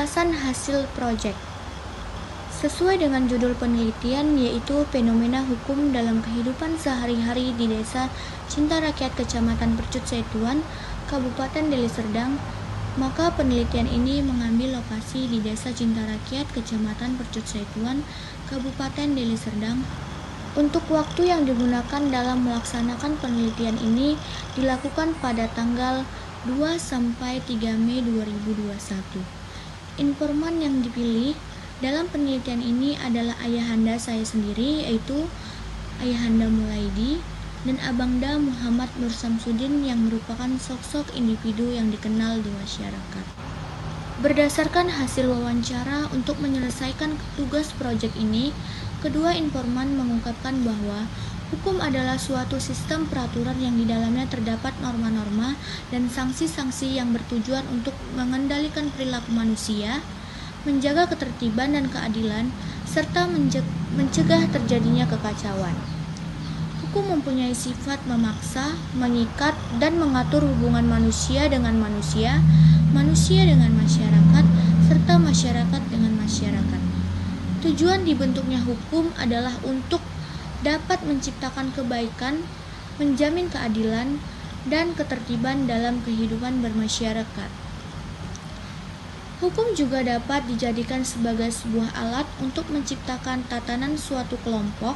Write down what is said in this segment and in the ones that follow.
Penjelasan hasil proyek. Sesuai dengan judul penelitian, yaitu fenomena hukum dalam kehidupan sehari-hari di Desa Cinta Rakyat Kecamatan Percut Setuan, Kabupaten Deli Serdang, maka penelitian ini mengambil lokasi di Desa Cinta Rakyat Kecamatan Percut Setuan, Kabupaten Deli Serdang. Untuk waktu yang digunakan dalam melaksanakan penelitian ini dilakukan pada tanggal 2 sampai 3 Mei 2021. Informan yang dipilih dalam penelitian ini adalah ayahanda saya sendiri, yaitu Ayahanda Mulaidi dan Abangda Muhammad Nur Samsudin yang merupakan sosok individu yang dikenal di masyarakat. Berdasarkan hasil wawancara untuk menyelesaikan tugas proyek ini, kedua informan mengungkapkan bahwa hukum adalah suatu sistem peraturan yang di dalamnya terdapat norma-norma dan sanksi-sanksi yang bertujuan untuk mengendalikan perilaku manusia, menjaga ketertiban dan keadilan, serta mencegah terjadinya kekacauan. Hukum mempunyai sifat memaksa, mengikat, dan mengatur hubungan manusia dengan manusia, manusia dengan masyarakat, serta masyarakat dengan masyarakat. Tujuan dibentuknya hukum adalah untuk dapat menciptakan kebaikan, menjamin keadilan, dan ketertiban dalam kehidupan bermasyarakat. Hukum juga dapat dijadikan sebagai sebuah alat untuk menciptakan tatanan suatu kelompok,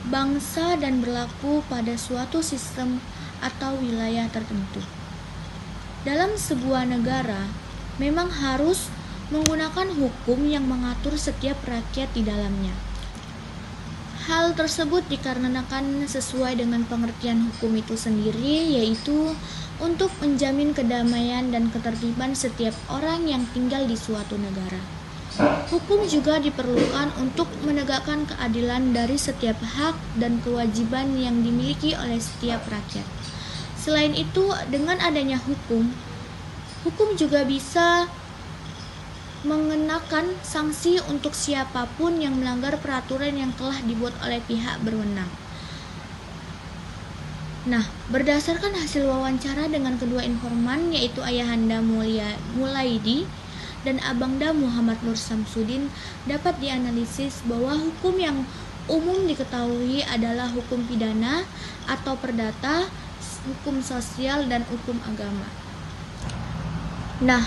bangsa, dan berlaku pada suatu sistem atau wilayah tertentu. Dalam sebuah negara, memang harus menggunakan hukum yang mengatur setiap rakyat di dalamnya. Hal tersebut dikarenakan sesuai dengan pengertian hukum itu sendiri, yaitu untuk menjamin kedamaian dan ketertiban setiap orang yang tinggal di suatu negara. Hukum juga diperlukan untuk menegakkan keadilan dari setiap hak dan kewajiban yang dimiliki oleh setiap rakyat. Selain itu, dengan adanya hukum juga bisa mengenakan sanksi untuk siapapun yang melanggar peraturan yang telah dibuat oleh pihak berwenang. Nah, berdasarkan hasil wawancara dengan kedua informan, yaitu Ayahanda Mulaidi dan Abangda Muhammad Nur Samsudin, dapat dianalisis bahwa hukum yang umum diketahui adalah hukum pidana atau perdata, hukum sosial, dan hukum agama. Nah,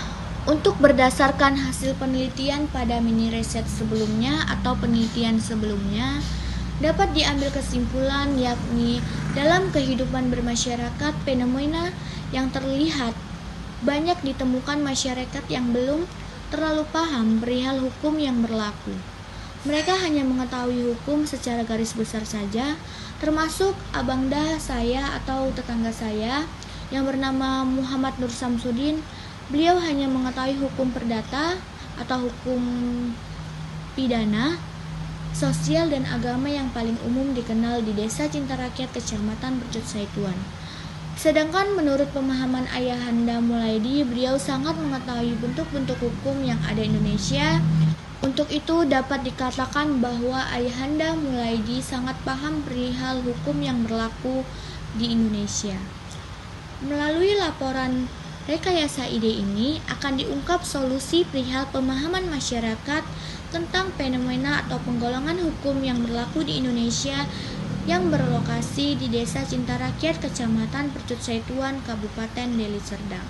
untuk berdasarkan hasil penelitian pada mini riset sebelumnya atau penelitian sebelumnya, dapat diambil kesimpulan yakni dalam kehidupan bermasyarakat fenomena yang terlihat banyak ditemukan masyarakat yang belum terlalu paham perihal hukum yang berlaku. Mereka hanya mengetahui hukum secara garis besar saja, termasuk abangda saya atau tetangga saya yang bernama Muhammad Nur Samsudin. Beliau hanya mengetahui hukum perdata atau hukum pidana, sosial, dan agama yang paling umum dikenal di Desa Cinta Rakyat Kecamatan Percut Setuan. Sedangkan menurut pemahaman Ayahanda Mulaidi, beliau sangat mengetahui bentuk-bentuk hukum yang ada di Indonesia. Untuk itu dapat dikatakan bahwa Ayahanda Mulaidi sangat paham perihal hukum yang berlaku di Indonesia. Melalui laporan rekayasa ide ini akan diungkap solusi perihal pemahaman masyarakat tentang fenomena atau penggolongan hukum yang berlaku di Indonesia yang berlokasi di Desa Cinta Rakyat Kecamatan Percut Setuan, Kabupaten Deli Serdang.